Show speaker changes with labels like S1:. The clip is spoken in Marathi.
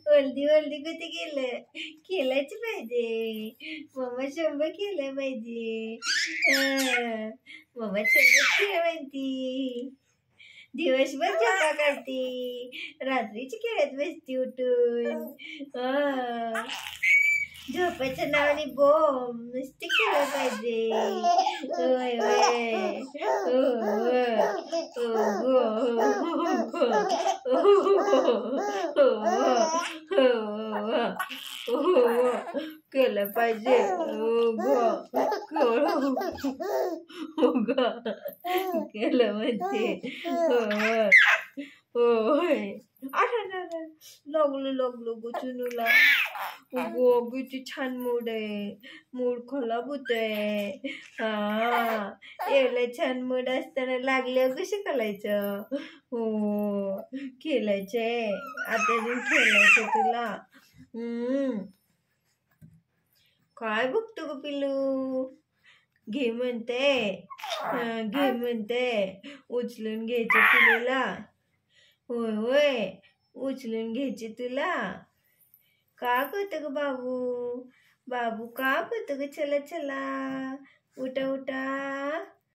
S1: वल्दी वल्दी कुठे गेलं? खेळायचं पाहिजे. मम्मा शंभर खेळलं पाहिजे. मम्मा शंभर खेळ म्हणती. दिवसभर झोपा काढती, रात्रीची खेळत बसती उठून. झोपाच्या नावाने बॉम्ब नुसती खेळत पाहिजे. होय होय केलं पाहिजे. केलं म्हणते. होय लागलो गो चुनूला. गो किती छान मूड आहे. मूड खराब होत आहे. एवढं छान मूड असताना लागल्यावर कसं करायचं? हो खेळायचंय आता, अजून खेळायचं तुला. काय बघतो ग पिल्लू? घे म्हणते. घे म्हणते. उचलून घ्यायचं पिल्लूला. होय होय उचलून घ्यायची तुला. का करतो ग बाबू? बाबू का करतो ग? चला चला उठा उठा.